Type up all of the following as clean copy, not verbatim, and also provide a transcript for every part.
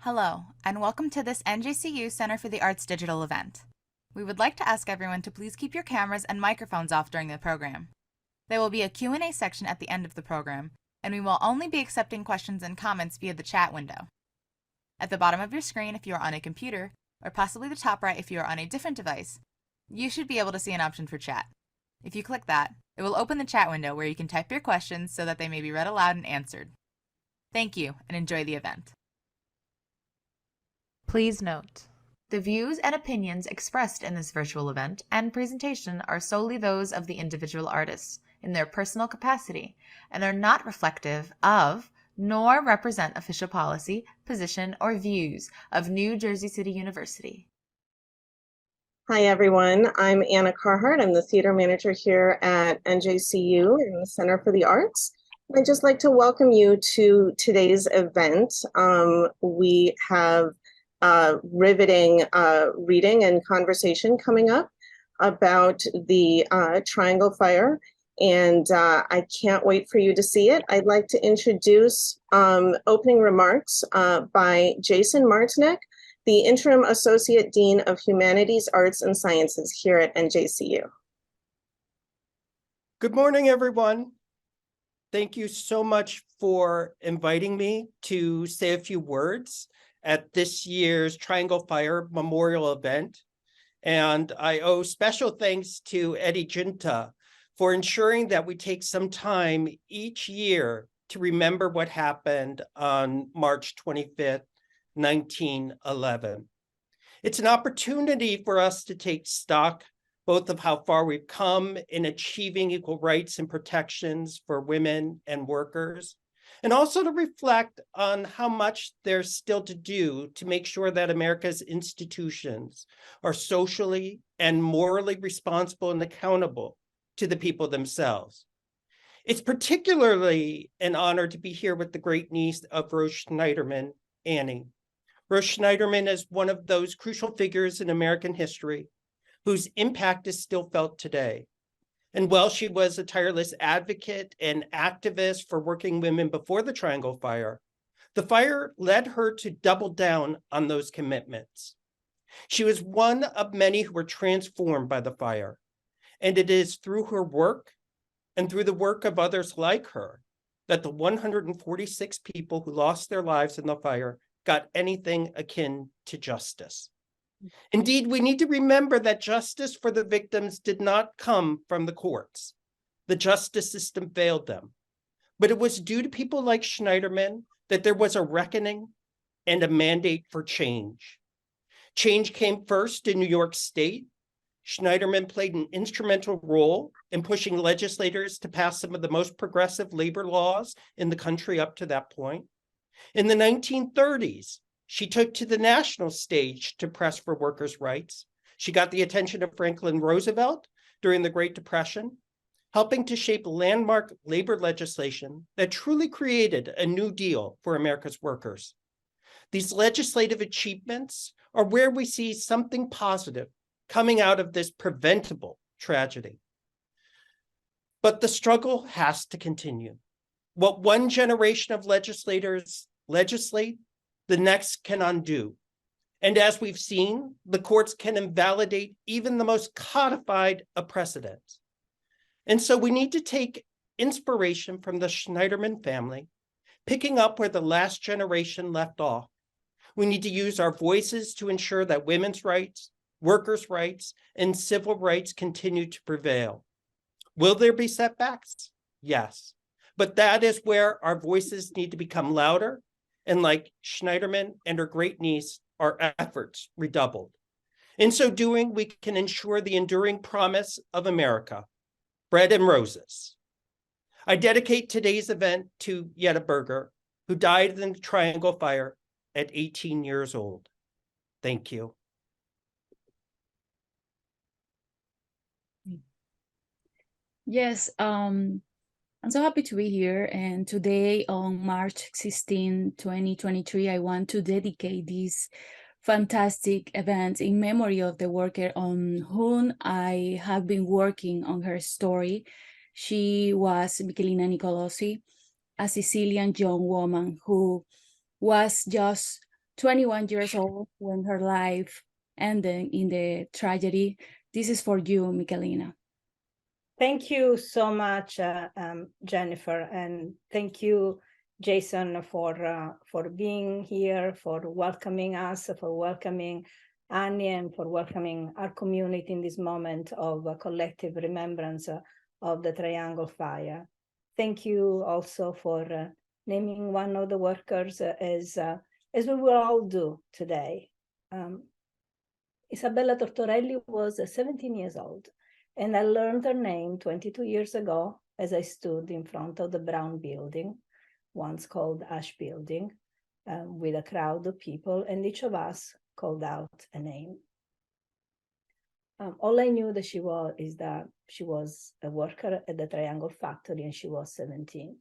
Hello, and welcome to this NJCU Center for the Arts digital event. We would like to ask everyone to please keep your cameras and microphones off during the program. There will be a Q&A section at the end of the program, and we will only be accepting questions and comments via the chat window. At the bottom of your screen if you are on a computer, or possibly the top right if you are on a different device, you should be able to see an option for chat. If you click that, it will open the chat window where you can type your questions so that they may be read aloud and answered. Thank you, and enjoy the event. Please note, the views and opinions expressed in this virtual event and presentation are solely those of the individual artists in their personal capacity and are not reflective of nor represent official policy, position, or views of New Jersey City University. Hi, everyone. I'm Anna Carhart. I'm the theater manager here at NJCU in the Center for the Arts. I'd just like to welcome you to today's event. We have riveting reading and conversation coming up about the Triangle Fire, and I can't wait for you to see it. I'd like to introduce opening remarks by Jason Martinek, the Interim Associate Dean of Humanities, Arts, and Sciences here at NJCU. Good morning, everyone. Thank you so much for inviting me to say a few words at this year's Triangle Fire Memorial event. And I owe special thanks to Edvige Giunta for ensuring that we take some time each year to remember what happened on March 25th, 1911. It's an opportunity for us to take stock both of how far we've come in achieving equal rights and protections for women and workers, and also to reflect on how much there's still to do to make sure that America's institutions are socially and morally responsible and accountable to the people themselves. It's particularly an honor to be here with the great niece of Rose Schneiderman, Annie. Rose Schneiderman is one of those crucial figures in American history whose impact is still felt today. And while she was a tireless advocate and activist for working women before the Triangle Fire, the fire led her to double down on those commitments. She was one of many who were transformed by the fire, and it is through her work and through the work of others like her that the 146 people who lost their lives in the fire got anything akin to justice. Indeed, we need to remember that justice for the victims did not come from the courts. The justice system failed them. But it was due to people like Schneiderman that there was a reckoning and a mandate for change. Change came first in New York State. Schneiderman played an instrumental role in pushing legislators to pass some of the most progressive labor laws in the country up to that point. In the 1930s, she took to the national stage to press for workers' rights. She got the attention of Franklin Roosevelt during the Great Depression, helping to shape landmark labor legislation that truly created a new deal for America's workers. These legislative achievements are where we see something positive coming out of this preventable tragedy. But the struggle has to continue. What one generation of legislators legislate, the next can undo. And as we've seen, the courts can invalidate even the most codified of precedents. And so we need to take inspiration from the Schneiderman family, picking up where the last generation left off. We need to use our voices to ensure that women's rights, workers' rights, and civil rights continue to prevail. Will there be setbacks? Yes. But that is where our voices need to become louder, and like Schneiderman and her great niece, our efforts redoubled. In so doing, we can ensure the enduring promise of America, bread and roses. I dedicate today's event to Jenniffer, who died in the Triangle Fire at 18 years old. Thank you. Yes, I'm so happy to be here. And today on March 16, 2023, I want to dedicate this fantastic event in memory of the worker on whom I have been working on her story. She was Michelina Nicolosi, a Sicilian young woman who was just 21 years old when her life ended in the tragedy. This is for you, Michelina. Thank you so much, Jenniffer, and thank you, Jason, for being here, for welcoming us, for welcoming Annie, and for welcoming our community in this moment of collective remembrance of the Triangle Fire. Thank you also for naming one of the workers as we will all do today. Isabella Tortorelli was 17 years old, and I learned her name 22 years ago as I stood in front of the brown building, once called Ash Building, with a crowd of people, and each of us called out a name. All I knew that she was is that she was a worker at the Triangle Factory, and she was 17.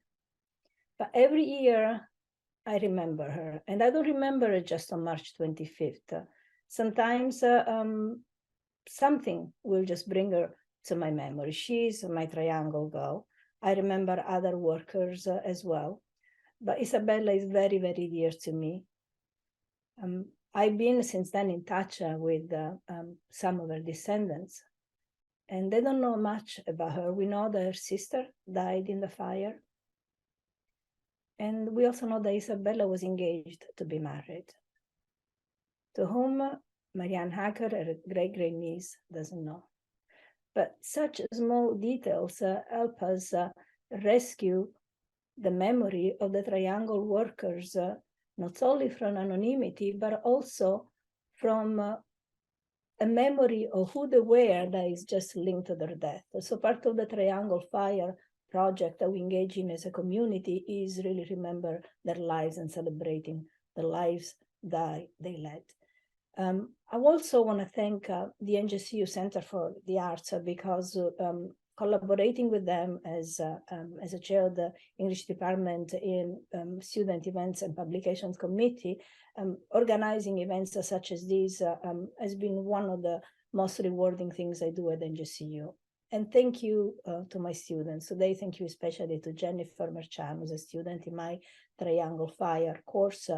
But every year I remember her, and I don't remember her just on March 25th. Sometimes something will just bring her to my memory. She's my Triangle girl. I remember other workers as well, but Isabella is very, very dear to me. I've been since then in touch with some of her descendants, and they don't know much about her. We know that her sister died in the fire, and we also know that Isabella was engaged to be married, to whom Marianne Hacker, her great-great-niece, doesn't know. But such small details help us rescue the memory of the Triangle workers, not only from anonymity, but also from a memory of who they were that is just linked to their death. So part of the Triangle Fire project that we engage in as a community is really remember their lives and celebrating the lives that they led. I also want to thank the NJCU Center for the Arts because collaborating with them as a chair of the English department in Student Events and Publications Committee, organizing events such as these has been one of the most rewarding things I do at NJCU. And thank you to my students. Today, thank you especially to Jenniffer Marchan, who's a student in my Triangle Fire course,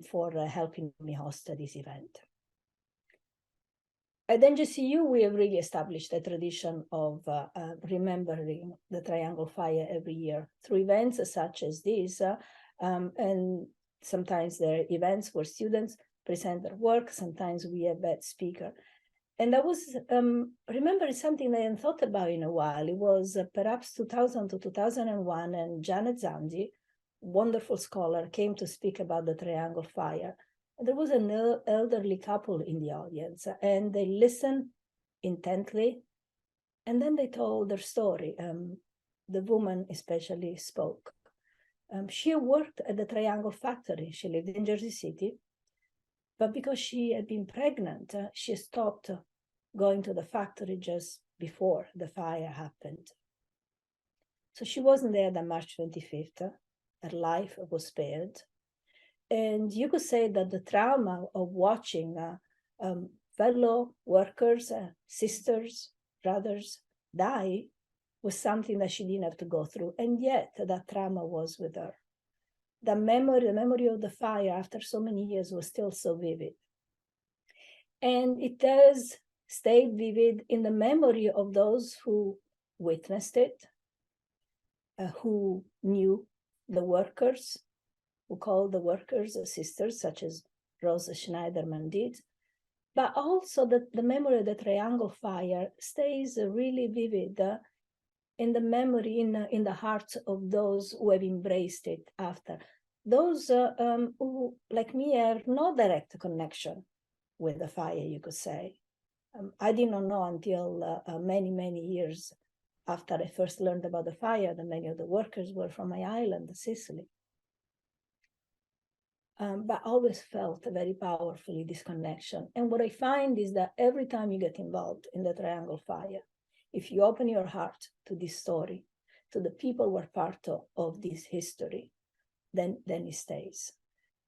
for helping me host this event. At NJCU, we have really established a tradition of remembering the Triangle Fire every year through events such as this, and sometimes there are events where students present their work, sometimes we have a speaker. And I was remembering something I hadn't thought about in a while. It was perhaps 2000 to 2001, and Janet Zandi, wonderful scholar, came to speak about the Triangle Fire. There was an elderly couple in the audience, and they listened intently, and then they told their story. The woman especially spoke. She worked at the Triangle Factory. She lived in Jersey City, but because she had been pregnant, she stopped going to the factory just before the fire happened. So she wasn't there on March 25th. Her life was spared. And you could say that the trauma of watching fellow workers, sisters, brothers die was something that she didn't have to go through. And yet that trauma was with her. The memory of the fire after so many years was still so vivid. And it has stayed vivid in the memory of those who witnessed it, who knew the workers, who called the workers sisters, such as Rose Schneiderman did. But also the memory of the Triangle Fire stays really vivid in the memory, in the hearts of those who have embraced it after. Those who, like me, have no direct connection with the fire, you could say. I did not know until many, many years after I first learned about the fire that many of the workers were from my island, Sicily. But I always felt very powerfully this connection. And what I find is that every time you get involved in the Triangle Fire, if you open your heart to this story, to the people who are part of this history, then it stays.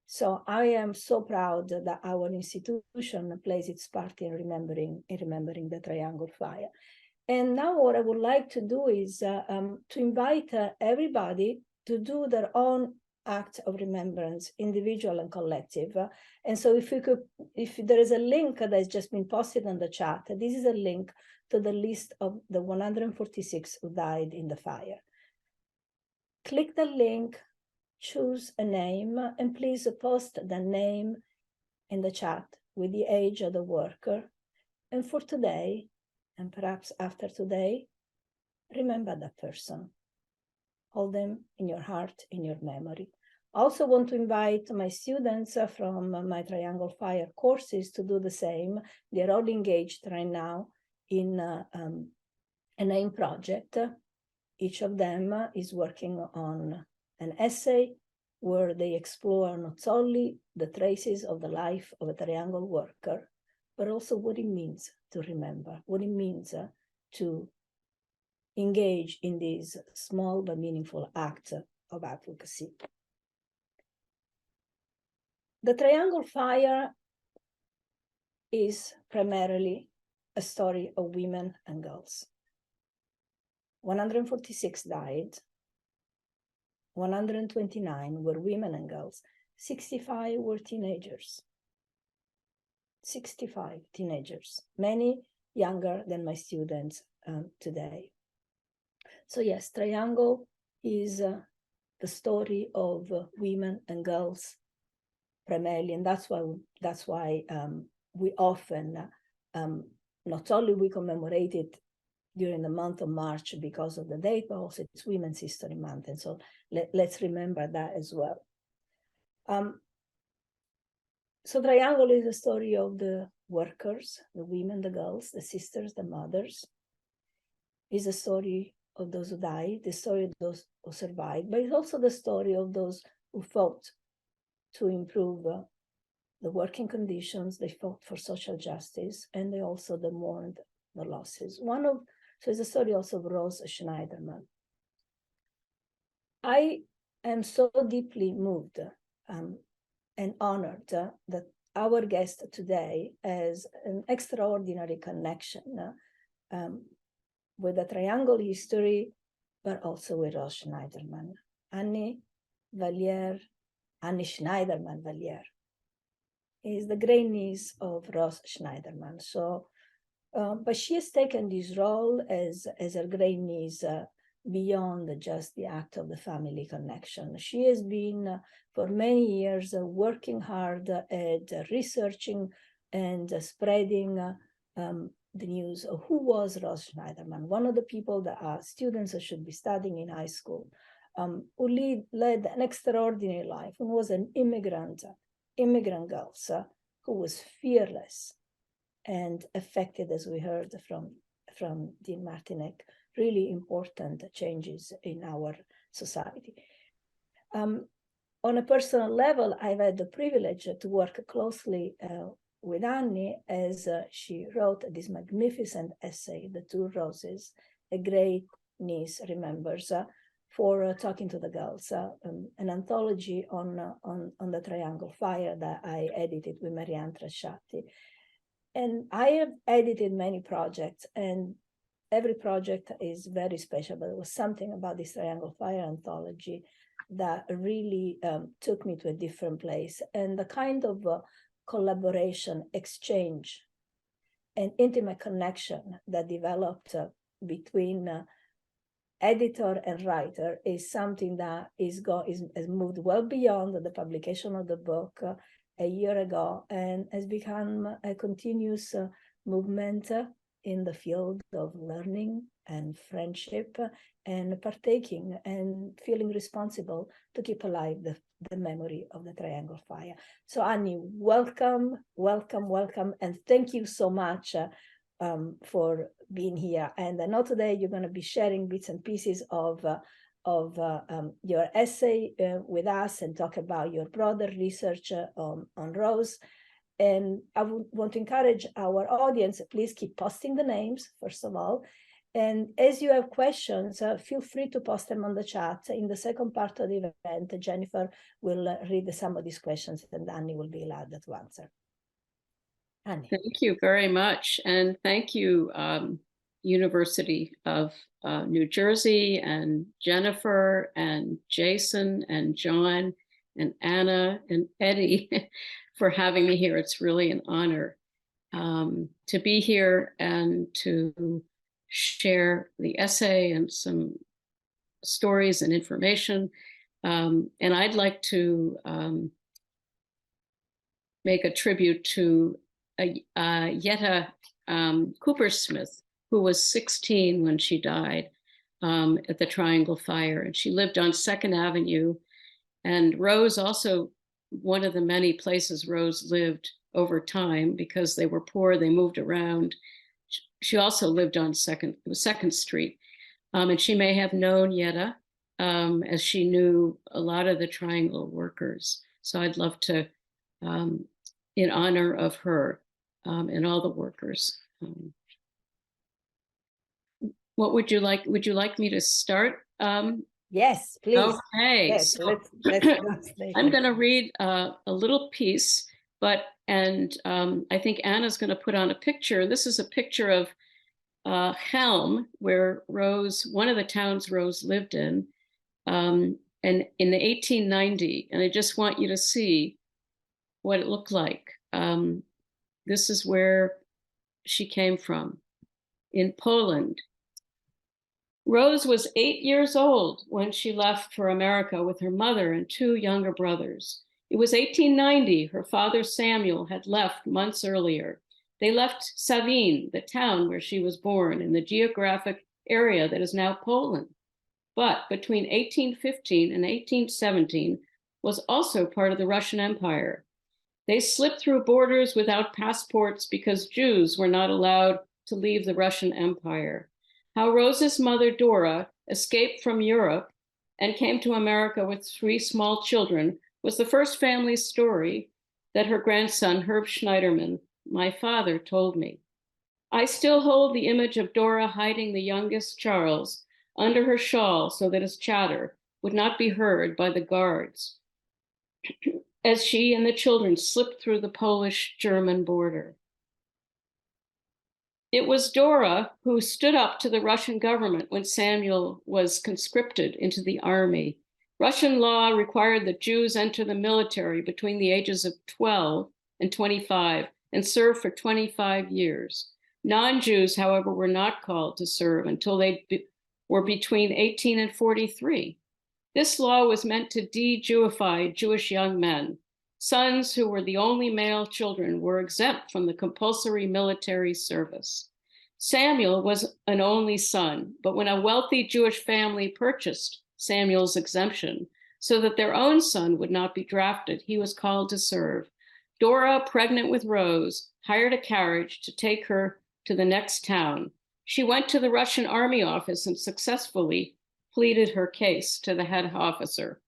So I am so proud that our institution plays its part in remembering the Triangle Fire. And now what I would like to do is to invite everybody to do their own act of remembrance, individual and collective. And so if there is a link that has just been posted on the chat, this is a link to the list of the 146 who died in the fire. Click the link, choose a name, and please post the name in the chat with the age of the worker. And for today, and perhaps after today, remember that person. Hold them in your heart, in your memory. I also want to invite my students from my Triangle Fire courses to do the same. They're all engaged right now in a name project. Each of them is working on an essay where they explore not only the traces of the life of a triangle worker, but also what it means to remember, what it means to engage in these small but meaningful acts of advocacy. The Triangle Fire is primarily a story of women and girls. 146 died, 129 were women and girls, 65 were teenagers. 65 teenagers, many younger than my students today. So yes, Triangle is the story of women and girls primarily, and that's why we often not only we commemorate it during the month of March because of the date, but also it's Women's History Month, and so let's remember that as well. So Triangle is a story of the workers, the women, the girls, the sisters, the mothers. It's a story of those who died, the story of those who survived, but it's also the story of those who fought to improve the working conditions, they fought for social justice, and they also mourned the losses. So it's a story also of Rose Schneiderman. I am so deeply moved and honored that our guest today has an extraordinary connection with the Triangle history, but also with Rose Schneiderman. Annie Schneiderman Valliere is the great niece of Rose Schneiderman. So, but she has taken this role as her great niece beyond just the act of the family connection. She has been for many years working hard at researching and spreading the news of who was Rose Schneiderman, one of the people that our students should be studying in high school, who led an extraordinary life, who was an immigrant girl, who was fearless and affected, as we heard from Dean Martinek, really important changes in our society. On a personal level, I've had the privilege to work closely with Annie as she wrote this magnificent essay, The Two Roses, A Great Niece Remembers, for Talking to the Girls, an anthology on the Triangle Fire that I edited with Marianne Trasciatti. And I have edited many projects, and every project is very special, but there was something about this Triangle Fire anthology that really took me to a different place. And the kind of collaboration, exchange, and intimate connection that developed between editor and writer is something that has moved well beyond the publication of the book a year ago, and has become a continuous movement in the field of learning and friendship and partaking and feeling responsible to keep alive the memory of the Triangle Fire. So Annie, welcome, and thank you so much for being here. And I know today you're going to be sharing bits and pieces of your essay with us and talk about your broader research on Rose. And I would want to encourage our audience, please keep posting the names, first of all. And as you have questions, feel free to post them on the chat. In the second part of the event, Jenniffer will read some of these questions and Annie will be allowed to answer. Annie. Thank you very much. And thank you, University of New Jersey, and Jenniffer and Jason and John and Anna and Eddie for having me here. It's really an honor to be here and to share the essay and some stories and information. And I'd like to make a tribute to Jetta Coopersmith, who was 16 when she died at the Triangle Fire. And she lived on 2nd Avenue. And Rose also, one of the many places Rose lived over time, because they were poor, they moved around. She also lived on 2nd Street. And she may have known Jetta, as she knew a lot of the Triangle workers. So I'd love to, in honor of her and all the workers. What would you like? Would you like me to start? Yes, please. Okay. Yes, So let's I'm going to read a little piece, and I think Anna's going to put on a picture. This is a picture of Helm, where Rose, one of the towns Rose lived in, and in the 1890. And I just want you to see what it looked like. This is where she came from, in Poland. Rose was 8 years old when she left for America with her mother and 2 younger brothers. It was 1890. Her father, Samuel, had left months earlier. They left Savin, the town where she was born, in the geographic area that is now Poland. But between 1815 and 1817 was also part of the Russian Empire. They slipped through borders without passports because Jews were not allowed to leave the Russian Empire. How Rose's mother, Dora, escaped from Europe and came to America with 3 small children was the first family story that her grandson, Herb Schneiderman, my father, told me. I still hold the image of Dora hiding the youngest, Charles, under her shawl so that his chatter would not be heard by the guards as she and the children slipped through the Polish-German border. It was Dora who stood up to the Russian government when Samuel was conscripted into the army. Russian law required that Jews enter the military between the ages of 12 and 25 and serve for 25 years. Non-Jews, however, were not called to serve until they were between 18 and 43. This law was meant to de-Jewify Jewish young men. Sons who were the only male children were exempt from the compulsory military service. Samuel was an only son, but when a wealthy Jewish family purchased Samuel's exemption so that their own son would not be drafted, he was called to serve. Dora, pregnant with Rose, hired a carriage to take her to the next town. She went to the Russian army office and successfully pleaded her case to the head officer.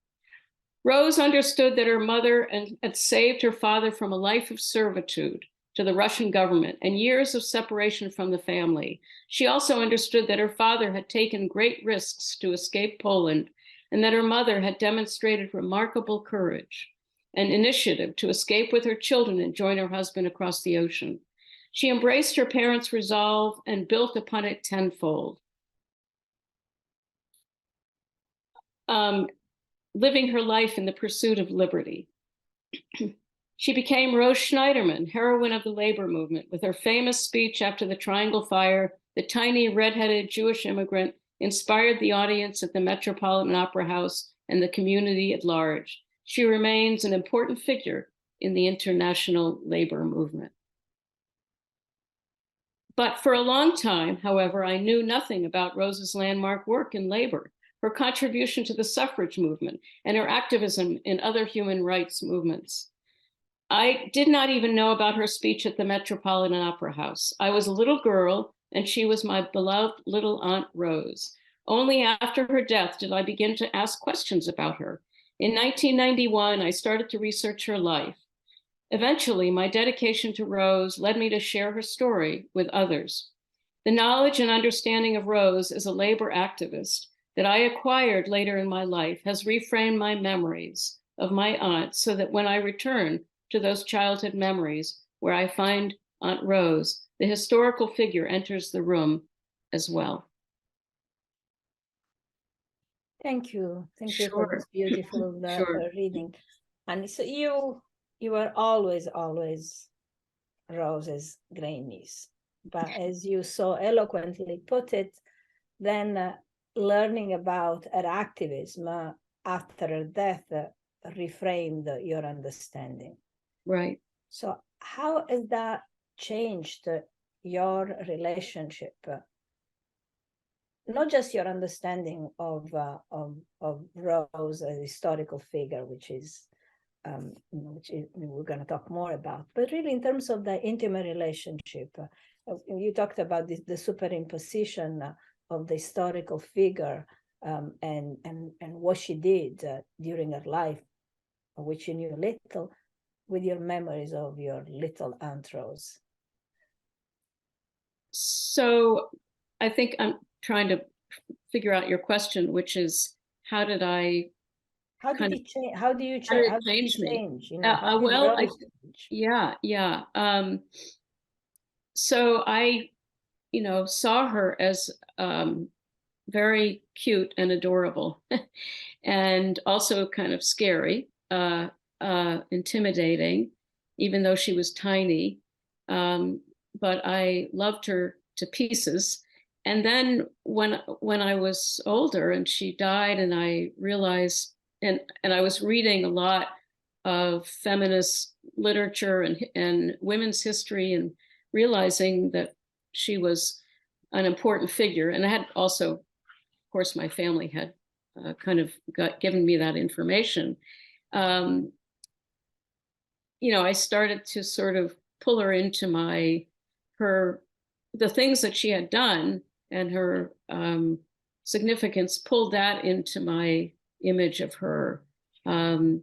Rose understood that her mother had saved her father from a life of servitude to the Russian government and years of separation from the family. She also understood that her father had taken great risks to escape Poland and that her mother had demonstrated remarkable courage and initiative to escape with her children and join her husband across the ocean. She embraced her parents' resolve and built upon it tenfold. Living her life in the pursuit of liberty. She became Rose Schneiderman, heroine of the labor movement, with her famous speech after the Triangle Fire. The tiny redheaded Jewish immigrant inspired the audience at the Metropolitan Opera House and the community at large. She remains an important figure in the international labor movement. But for a long time, however, I knew nothing about Rose's landmark work in labor, her contribution to the suffrage movement, and her activism in other human rights movements. I did not even know about her speech at the Metropolitan Opera House. I was a little girl, and she was my beloved little Aunt Rose. Only after her death did I begin to ask questions about her. In 1991, I started to research her life. Eventually, my dedication to Rose led me to share her story with others. The knowledge and understanding of Rose as a labor activist that I acquired later in my life has reframed my memories of my aunt so that when I return to those childhood memories where I find Aunt Rose, the historical figure enters the room as well. Thank you. Thank you for this Sure. beautiful Sure. reading. And so you were always Rose's great niece. But as you so eloquently put it, then learning about her activism after her death reframed your understanding. Right. So how has that changed your relationship? Not just your understanding of Rose as a historical figure, which we're going to talk more about, but really in terms of the intimate relationship. You talked about the superimposition of the historical figure and what she did during her life, of which you knew little, with your memories of your little Aunt Rose. So I think I'm trying to figure out your question, which is how did I How did it change? How do you how did change? it change me? Change? You know, how did Well, Rose change? yeah. So I, saw her as very cute and adorable, and also kind of scary, intimidating, even though she was tiny. But I loved her to pieces. And then when I was older and she died, and I realized, and I was reading a lot of feminist literature and women's history, and realizing that she was an important figure. And I had also, of course, my family had kind of given me that information. I started to sort of pull her into the things that she had done, and her significance, pulled that into my image of her. And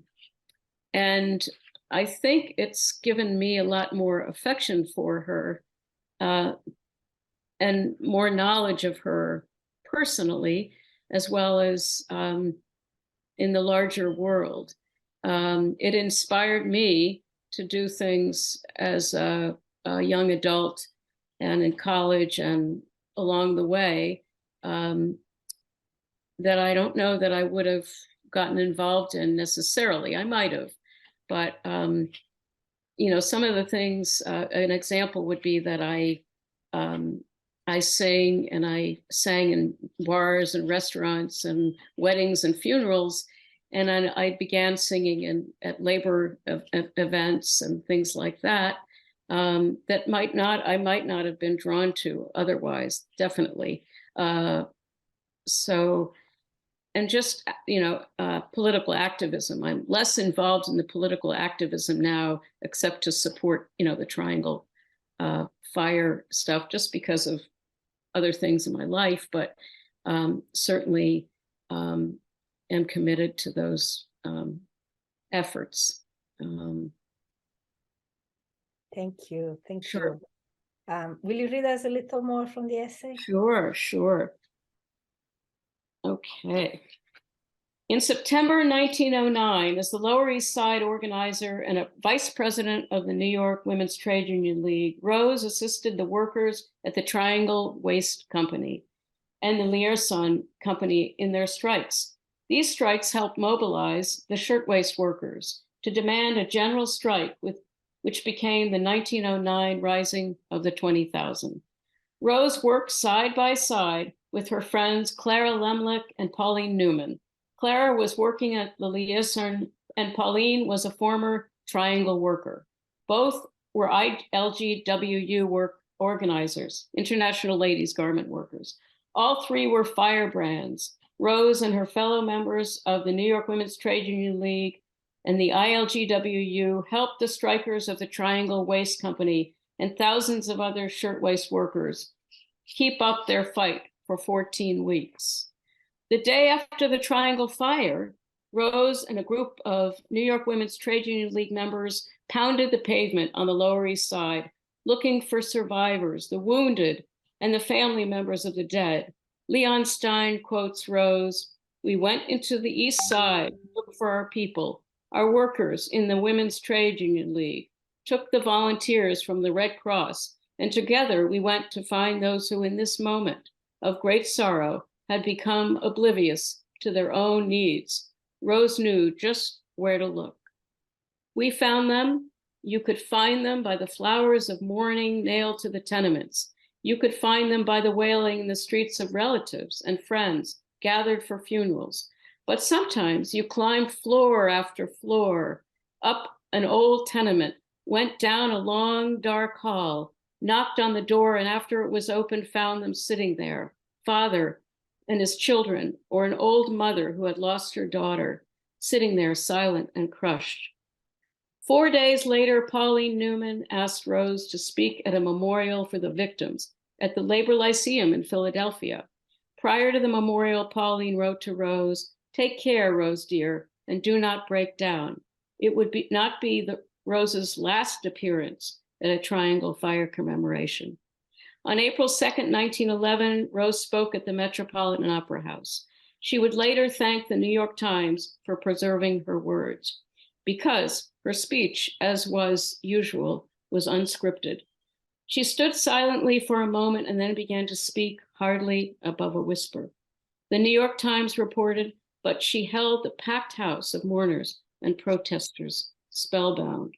I think it's given me a lot more affection for her and more knowledge of her personally, as well as in the larger world. It inspired me to do things as a young adult and in college and along the way that I don't know that I would have gotten involved in necessarily. I might have, but some of the things, an example would be that I sing, and I sang in bars and restaurants and weddings and funerals. And I began singing at labor events and things like that, that I might not have been drawn to otherwise, definitely. So, and just, political activism. I'm less involved in the political activism now, except to support, the Triangle Fire stuff, just because of other things in my life, but certainly am committed to those efforts. Thank you. Thank Sure. you. Will you read us a little more from the essay? Sure. Okay. In September 1909, as the Lower East Side organizer and a vice president of the New York Women's Trade Union League, Rose assisted the workers at the Triangle Waste Company and the Liaison Company in their strikes. These strikes helped mobilize the shirtwaist workers to demand a general strike, which became the 1909 Rising of the 20,000. Rose worked side by side with her friends Clara Lemlich and Pauline Newman. Clara was working at the Liaison, and Pauline was a former Triangle worker. Both were ILGWU work organizers, International Ladies Garment Workers. All three were firebrands. Rose and her fellow members of the New York Women's Trade Union League and the ILGWU helped the strikers of the Triangle Waste Company and thousands of other shirtwaist workers keep up their fight for 14 weeks. The day after the Triangle Fire, Rose and a group of New York Women's Trade Union League members pounded the pavement on the Lower East Side, looking for survivors, the wounded, and the family members of the dead. Leon Stein quotes Rose, "We went into the East Side to look for our people, our workers in the Women's Trade Union League, took the volunteers from the Red Cross, and together we went to find those who in this moment of great sorrow had become oblivious to their own needs, Rose knew just where to look. We found them. You could find them by the flowers of mourning nailed to the tenements. You could find them by the wailing in the streets of relatives and friends gathered for funerals. But sometimes you climbed floor after floor, up an old tenement, went down a long, dark hall, knocked on the door, and after it was opened, found them sitting there, father and his children, or an old mother who had lost her daughter, sitting there silent and crushed. 4 days later, Pauline Newman asked Rose to speak at a memorial for the victims at the Labor Lyceum in Philadelphia. Prior to the memorial, Pauline wrote to Rose, "Take care, Rose dear, and do not break down. It would not be Rose's last appearance at a Triangle Fire commemoration." On April 2nd, 1911, Rose spoke at the Metropolitan Opera House. She would later thank the New York Times for preserving her words, because her speech, as was usual, was unscripted. She stood silently for a moment and then began to speak hardly above a whisper. The New York Times reported, but she held the packed house of mourners and protesters spellbound.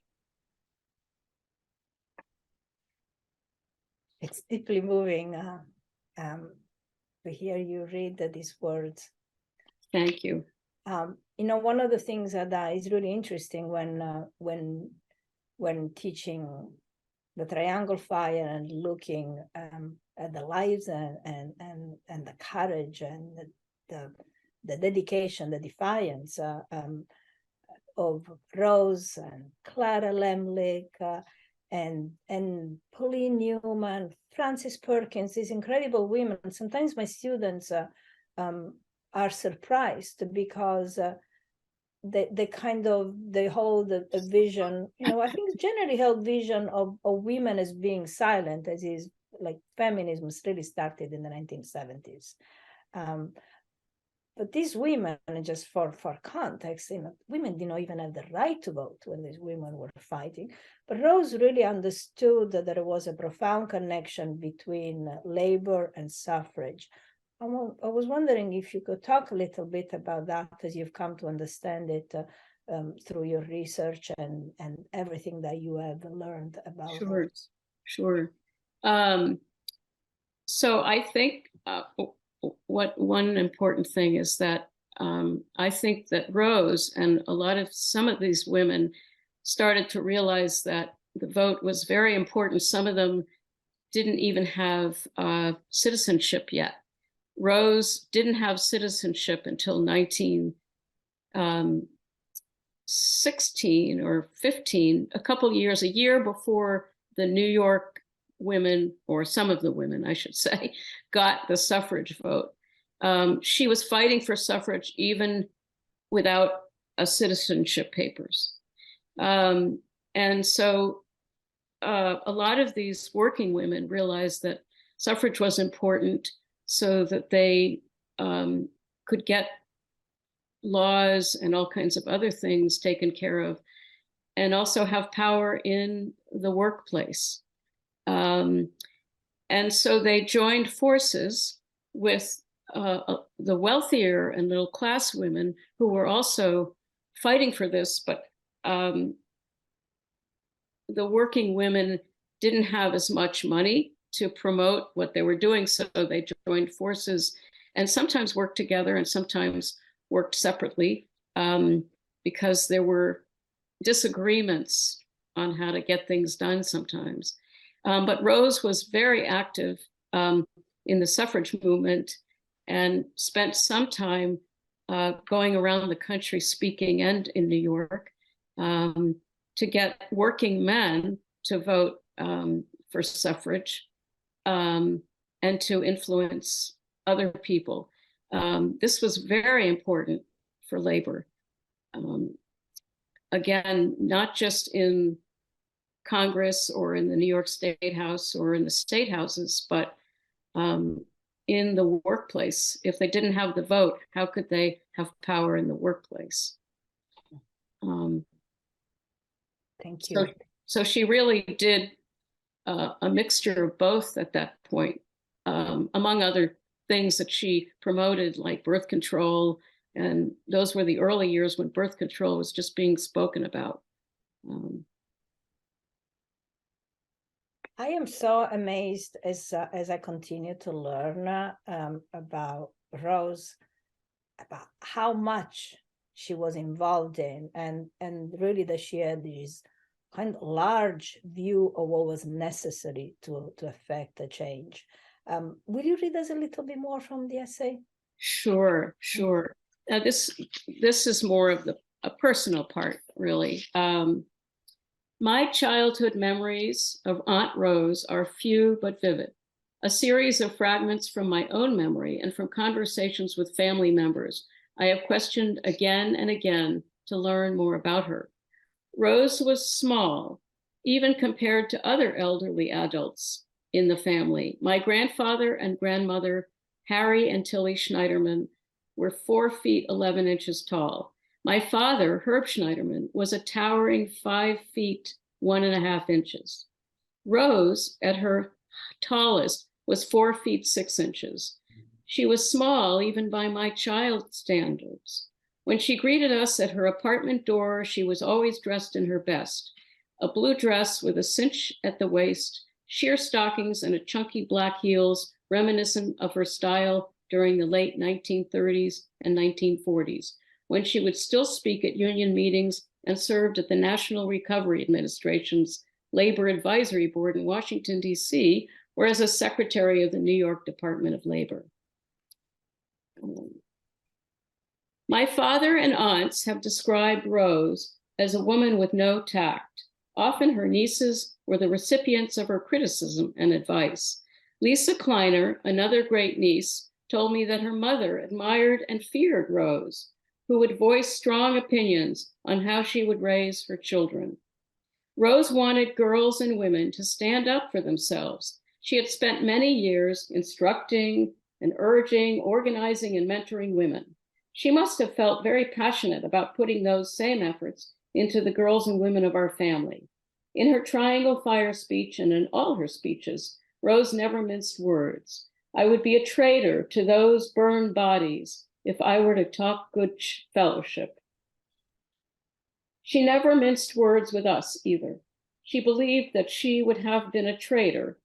It's deeply moving to hear you read these words. Thank you. One of the things that is really interesting when teaching the Triangle Fire and looking at the lives and the courage and the dedication, the defiance of Rose and Clara Lemlich and Pauline Newman, Frances Perkins, these incredible women. Sometimes my students are surprised because they hold a vision, I think generally held vision of women as being silent, as is like feminism was really started in the 1970s. But these women, just for context, women didn't even have the right to vote when these women were fighting. But Rose really understood that there was a profound connection between labor and suffrage. I was wondering if you could talk a little bit about that as you've come to understand it through your research and everything that you have learned about Rose. Sure. So I think one important thing is that I think that Rose and some of these women started to realize that the vote was very important. Some of them didn't even have citizenship yet. Rose didn't have citizenship until 1916 or 15, a year before the New York women, or some of the women, I should say, got the suffrage vote. She was fighting for suffrage even without a citizenship papers. And so a lot of these working women realized that suffrage was important so that they could get laws and all kinds of other things taken care of, and also have power in the workplace. And so they joined forces with the wealthier and middle class women who were also fighting for this, but the working women didn't have as much money to promote what they were doing, so they joined forces and sometimes worked together and sometimes worked separately because there were disagreements on how to get things done sometimes. But Rose was very active in the suffrage movement and spent some time going around the country speaking, and in New York, to get working men to vote for suffrage and to influence other people. This was very important for labor. Again, not just in Congress or in the New York State House or in the state houses, but in the workplace. If they didn't have the vote, how could they have power in the workplace? Thank you. So she really did a mixture of both at that point, among other things that she promoted, like birth control. And those were the early years when birth control was just being spoken about. I am so amazed as I continue to learn about Rose, about how much she was involved in, and really that she had this kind of large view of what was necessary to affect a change. Will you read us a little bit more from the essay? Sure. Now this is more of a personal part, really. My childhood memories of Aunt Rose are few but vivid, a series of fragments from my own memory and from conversations with family members I have questioned again and again to learn more about her. Rose was small, even compared to other elderly adults in the family. My grandfather and grandmother, Harry and Tilly Schneiderman, were 4 feet 11 inches tall. My father, Herb Schneiderman, was a towering 5 feet 1.5 inches. Rose, at her tallest, was 4 feet 6 inches. She was small even by my child standards. When she greeted us at her apartment door, she was always dressed in her best, a blue dress with a cinch at the waist, sheer stockings, and a chunky black heels reminiscent of her style during the late 1930s and 1940s, when she would still speak at union meetings and served at the National Recovery Administration's Labor Advisory Board in Washington, D.C., or as a secretary of the New York Department of Labor. My father and aunts have described Rose as a woman with no tact. Often her nieces were the recipients of her criticism and advice. Lisa Kleiner, another great niece, told me that her mother admired and feared Rose, who would voice strong opinions on how she would raise her children. Rose wanted girls and women to stand up for themselves. She had spent many years instructing and urging, organizing, and mentoring women. She must have felt very passionate about putting those same efforts into the girls and women of our family. In her Triangle Fire speech and in all her speeches, Rose never minced words. I would be a traitor to those burned bodies if I were to talk good fellowship. She never minced words with us either. She believed that she would have been a traitor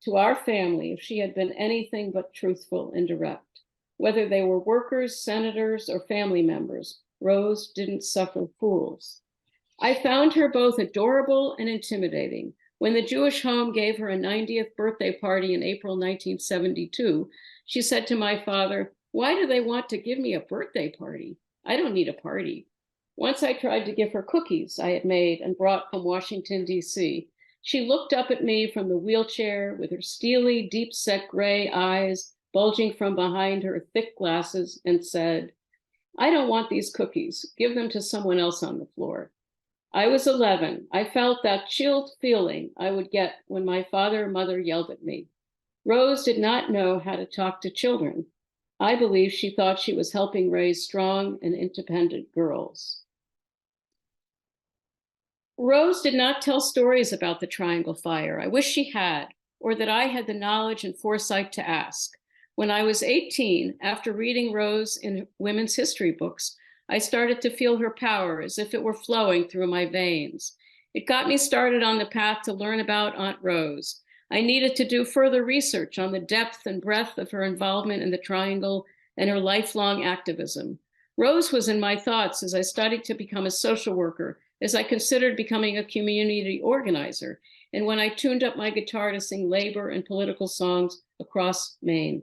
to our family if she had been anything but truthful and direct. Whether they were workers, senators, or family members, Rose didn't suffer fools. I found her both adorable and intimidating. When the Jewish Home gave her a 90th birthday party in April 1972, she said to my father, "Why do they want to give me a birthday party? I don't need a party." Once I tried to give her cookies I had made and brought from Washington, D.C. She looked up at me from the wheelchair with her steely, deep-set gray eyes bulging from behind her thick glasses and said, "I don't want these cookies. Give them to someone else on the floor." I was 11. I felt that chilled feeling I would get when my father and mother yelled at me. Rose did not know how to talk to children. I believe she thought she was helping raise strong and independent girls. Rose did not tell stories about the Triangle Fire. I wish she had, or that I had the knowledge and foresight to ask. When I was 18, after reading Rose in women's history books, I started to feel her power as if it were flowing through my veins. It got me started on the path to learn about Aunt Rose. I needed to do further research on the depth and breadth of her involvement in the Triangle and her lifelong activism. Rose was in my thoughts as I studied to become a social worker, as I considered becoming a community organizer, and when I tuned up my guitar to sing labor and political songs across Maine.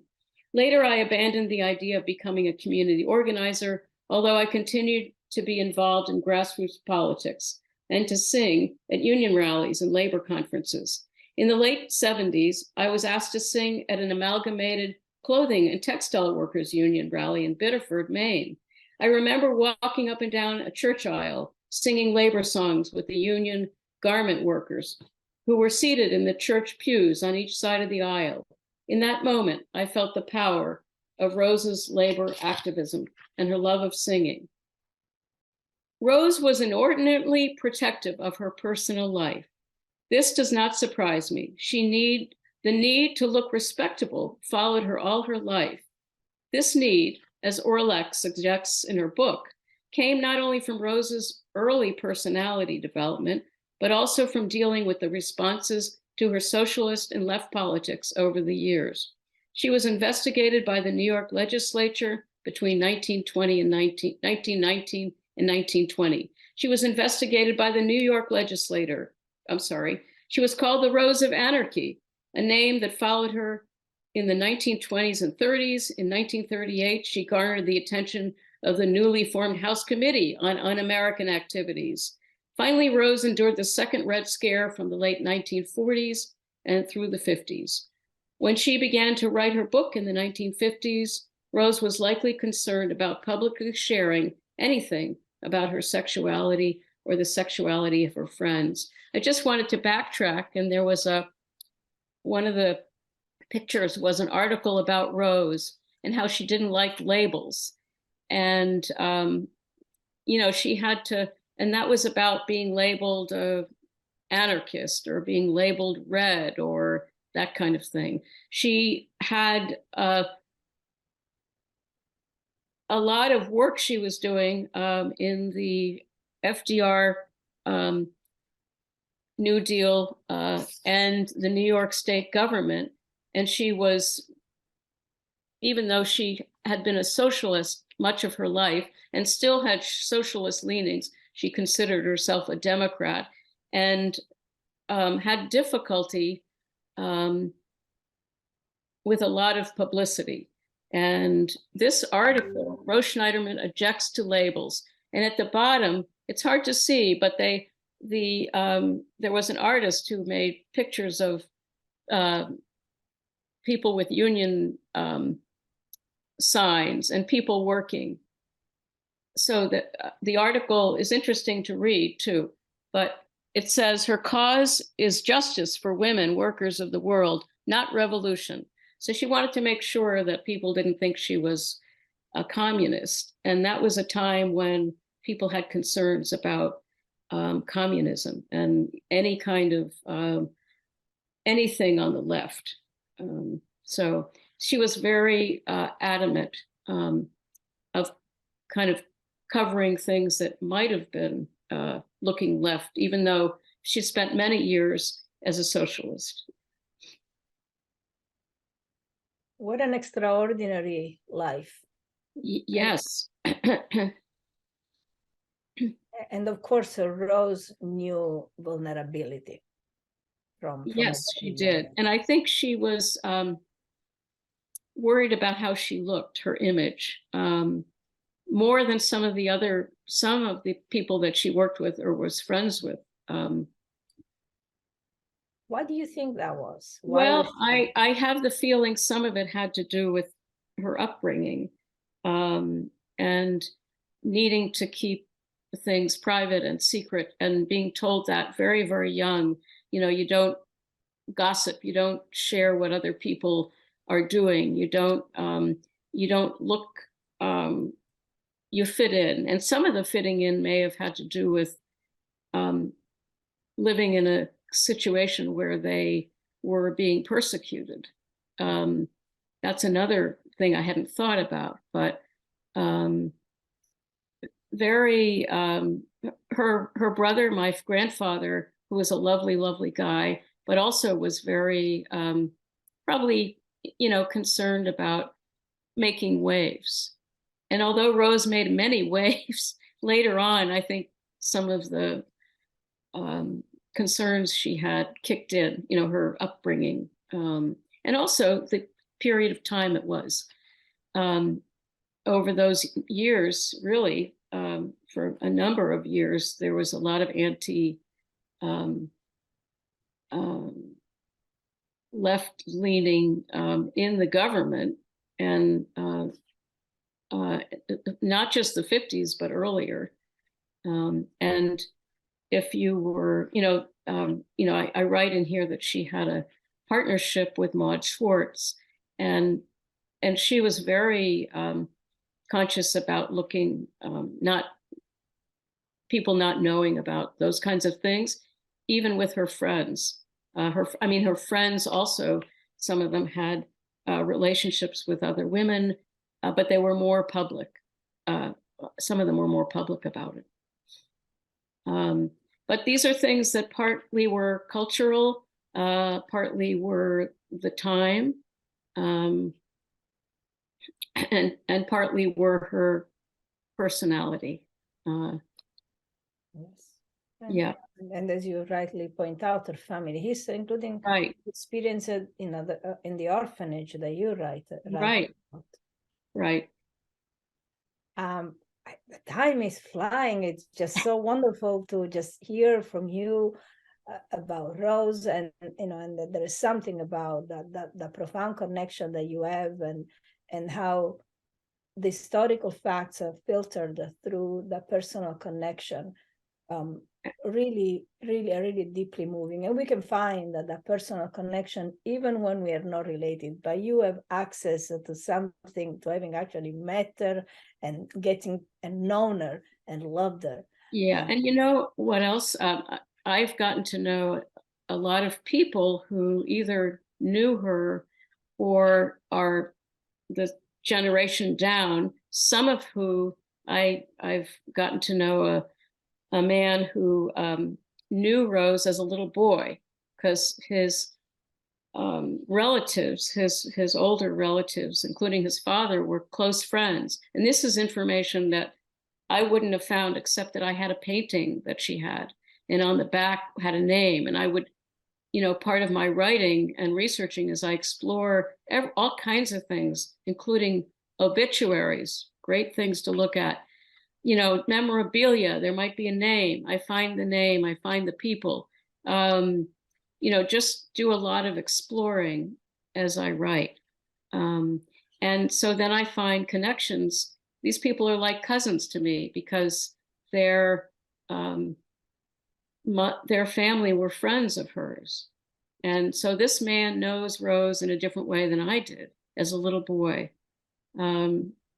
Later, I abandoned the idea of becoming a community organizer, although I continued to be involved in grassroots politics and to sing at union rallies and labor conferences. In the late 70s, I was asked to sing at an amalgamated clothing and textile workers union rally in Biddeford, Maine. I remember walking up and down a church aisle, singing labor songs with the union garment workers who were seated in the church pews on each side of the aisle. In that moment, I felt the power of Rose's labor activism and her love of singing. Rose was inordinately protective of her personal life. This does not surprise me. She The need to look respectable followed her all her life. This need, as Orlak suggests in her book, came not only from Rose's early personality development, but also from dealing with the responses to her socialist and left politics over the years. She was investigated by the New York legislature between 1919 and 1920. She was investigated by the New York legislator. She was called the Rose of Anarchy, a name that followed her in the 1920s and 30s. In 1938, she garnered the attention of the newly formed House Committee on Un-American Activities. Finally, Rose endured the second Red Scare from the late 1940s and through the 50s. When she began to write her book in the 1950s, Rose was likely concerned about publicly sharing anything about her sexuality or the sexuality of her friends. I just wanted to backtrack, and there was one of the pictures was an article about Rose and how she didn't like labels. And, she had to, and that was about being labeled anarchist or being labeled red or that kind of thing. She had a lot of work she was doing in the FDR New Deal and the New York state government. And she was, even though she had been a socialist much of her life and still had socialist leanings, she considered herself a Democrat and had difficulty with a lot of publicity. And this article, Rose Schneiderman objects to labels. And at the bottom, it's hard to see, but there was an artist who made pictures of people with union signs and people working. So that the article is interesting to read too, but it says her cause is justice for women, workers of the world, not revolution. So she wanted to make sure that people didn't think she was a communist. And that was a time when people had concerns about communism and any kind of anything on the left. So she was very adamant of kind of covering things that might have been looking left, even though she spent many years as a socialist. What an extraordinary life. Yes. And of course, Rose knew vulnerability from Yes, she did. And I think she was worried about how she looked, her image, more than some of the people that she worked with or was friends with. Why do you think that was? I have the feeling some of it had to do with her upbringing and needing to keep things private and secret and being told that very, very young, you don't gossip, you don't share what other people are doing, you don't look, you fit in. And some of the fitting in may have had to do with living in a situation where they were being persecuted. That's another thing I hadn't thought about, but her brother, my grandfather, who was a lovely, lovely guy, but also was very probably, concerned about making waves. And although Rose made many waves later on, I think some of the concerns she had kicked in, her upbringing, and also the period of time it was. Over those years, really, for a number of years, there was a lot of left-leaning in the government, and not just the 50s, but earlier. And if you were, I write in here that she had a partnership with Maud Schwartz, and she was very conscious about looking, people not knowing about those kinds of things, even with her friends. Her friends also, some of them had relationships with other women, but they were more public. Some of them were more public about it. But these are things that partly were cultural, partly were the time, and partly were her personality. Yes. Yeah. And as you rightly point out, her family history, including Right. experience in the orphanage that you write Right. about. Right. The time is flying. It's just so wonderful to just hear from you about Rose, and and there is something about the profound connection that you have, and how the historical facts are filtered through the personal connection. Really deeply moving, and we can find that personal connection even when we are not related, but you have access to something, to having actually met her and getting and known her and loved her. Yeah. And you know what else? I've gotten to know a lot of people who either knew her or are the generation down, some of who I've gotten to know a man who knew Rose as a little boy, because his relatives, his older relatives, including his father, were close friends. And this is information that I wouldn't have found except that I had a painting that she had, and on the back had a name. And I would, part of my writing and researching is I explore all kinds of things, including obituaries, great things to look at. Memorabilia, there might be a name. I find the name, I find the people. Just do a lot of exploring as I write. And so then I find connections. These people are like cousins to me because their family were friends of hers. And so this man knows Rose in a different way than I did as a little boy.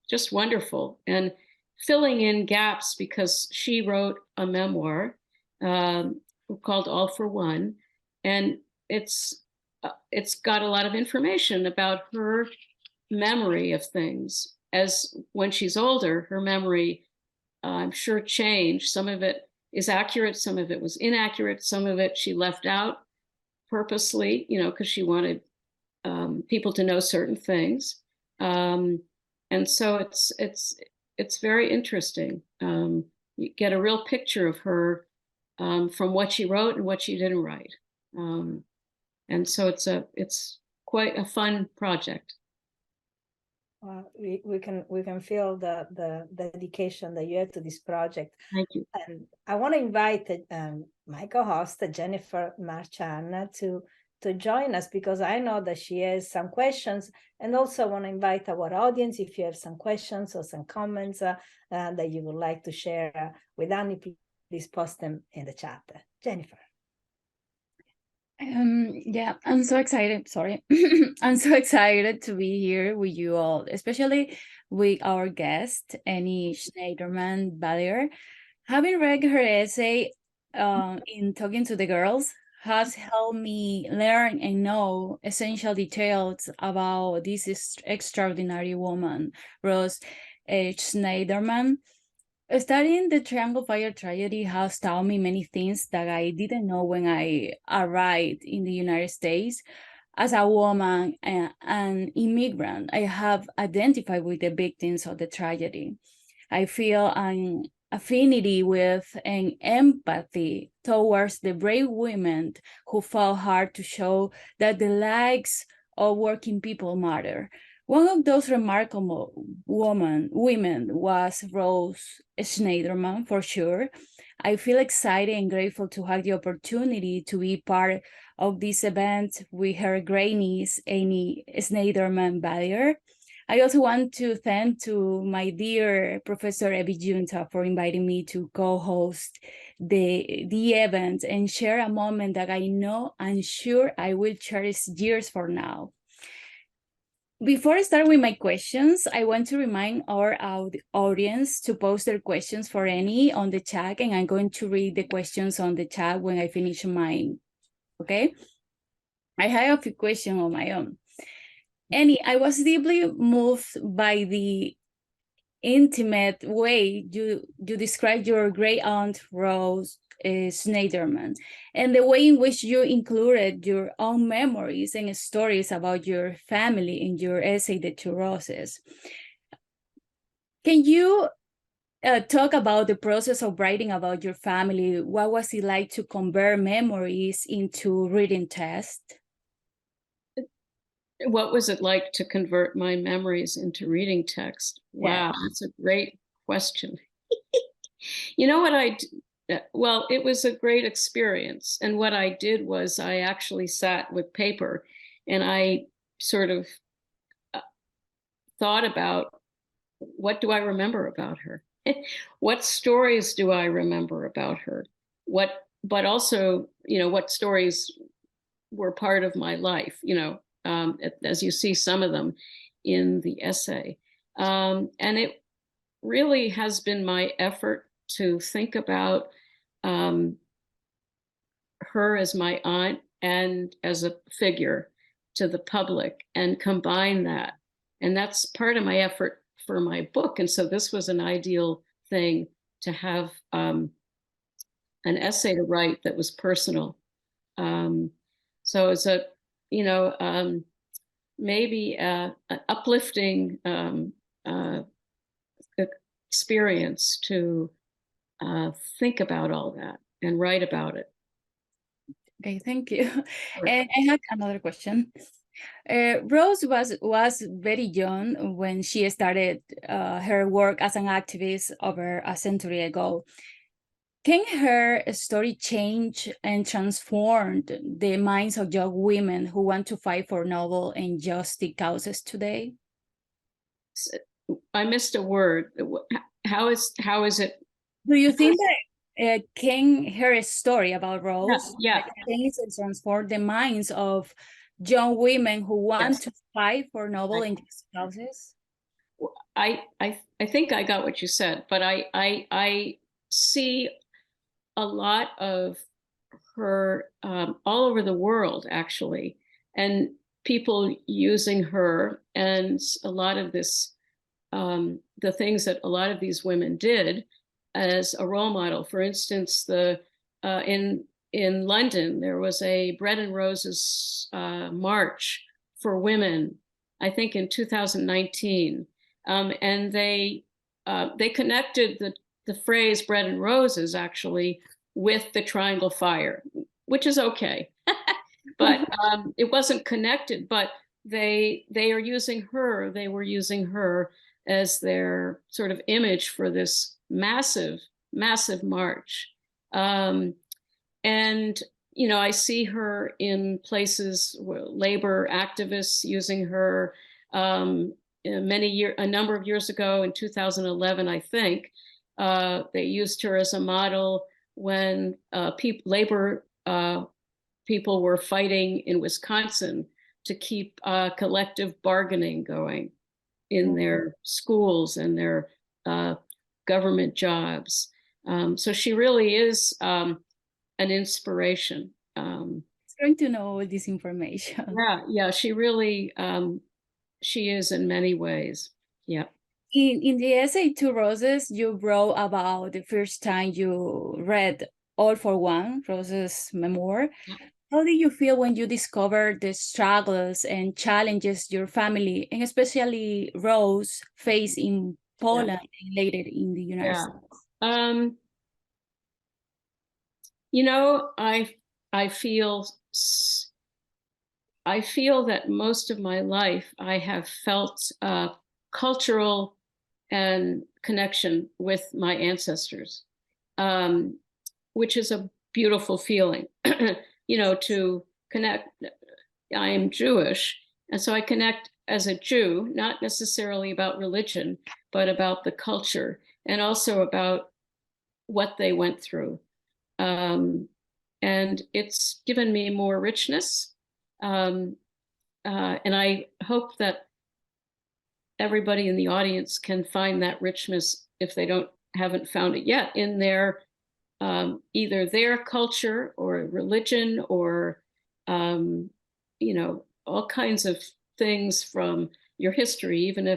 Just wonderful. And filling in gaps, because she wrote a memoir called All for One, and it's got a lot of information about her memory of things. As when she's older, her memory, I'm sure, changed. Some of it is accurate, some of it was inaccurate, some of it she left out purposely, because she wanted people to know certain things. And so it's very interesting. You get a real picture of her from what she wrote and what she didn't write. And so it's quite a fun project. We can feel the dedication that you have to this project. Thank you. And I want to invite my co-host Jenniffer Marchan to join us, because I know that she has some questions, and also want to invite our audience, if you have some questions or some comments that you would like to share with Annie, please post them in the chat. Jenniffer. Yeah, I'm so excited. Sorry. I'm so excited to be here with you all, especially with our guest, Annie Schneiderman Valliere. Having read her essay in Talking to the Girls has helped me learn and know essential details about this extraordinary woman, Rose Schneiderman. Studying the Triangle Fire tragedy has taught me many things that I didn't know when I arrived in the United States. As a woman and an immigrant, I have identified with the victims of the tragedy. I feel an affinity with and empathy towards the brave women who fought hard to show that the lives of working people matter. One of those remarkable women was Rose Schneiderman, for sure. I feel excited and grateful to have the opportunity to be part of this event with her great niece, Annie Schneiderman Valliere. I also want to thank to my dear Professor Edvige Giunta for inviting me to co-host the event and share a moment that I know I'm sure I will cherish years from now. Before I start with my questions, I want to remind our audience to post their questions for Annie on the chat, and I'm going to read the questions on the chat when I finish mine, okay? I have a few questions on my own. Annie, I was deeply moved by the intimate way you described your great aunt Rose Schneiderman, and the way in which you included your own memories and stories about your family in your essay, The Two Roses. Can you talk about the process of writing about your family? What was it like to convert memories into reading text? What was it like to convert my memories into reading text? Wow, that's a great question. You know what well, it was a great experience. And what I did was I actually sat with paper and I sort of thought about, what do I remember about her? What stories do I remember about her? But also, you know, what stories were part of my life, you know, as you see some of them in the essay. And it really has been my effort to think about her as my aunt and as a figure to the public and combine that. And that's part of my effort for my book. And so this was an ideal thing to have an essay to write that was personal. So it's a, you know, maybe an uplifting experience to think about all that and write about it. Okay, thank you. Sure. And I have another question. Rose was very young when she started her work as an activist over a century ago. Can her story change and transform the minds of young women who want to fight for noble and just causes today? I missed a word. How is it? Do you think that can her story about Rose Yeah. change and transform the minds of young women who want to fight for noble and just causes? I think I got what you said, but I see a lot of her all over the world, actually, and people using her, and a lot of this, the things that a lot of these women did as a role model. For instance, in London, there was a Bread and Roses march for women, I think in 2019, and they connected the phrase "bread and roses" actually with the Triangle Fire, which is okay, but it wasn't connected. But they are using her. They were using her as their sort of image for this massive march. And you know, I see her in places where labor activists using her. A number of years ago, in 2011, I think, they used her as a model when labor people were fighting in Wisconsin to keep collective bargaining going in their schools and their government jobs. So she really is an inspiration. It's going to know all this information. Yeah, she really, she is in many ways. Yeah. In the essay Two Roses, you wrote about the first time you read All for One, Rose's memoir. How did you feel when you discovered the struggles and challenges your family, and especially Rose, faced in Poland and later in the United States? You know, I feel that most of my life I have felt cultural and connection with my ancestors, which is a beautiful feeling. You know, to connect. I am Jewish, and so I connect as a Jew, not necessarily about religion, but about the culture and also about what they went through. And it's given me more richness. And I hope that everybody in the audience can find that richness, if they haven't found it yet, in their either their culture or religion or you know, all kinds of things from your history, even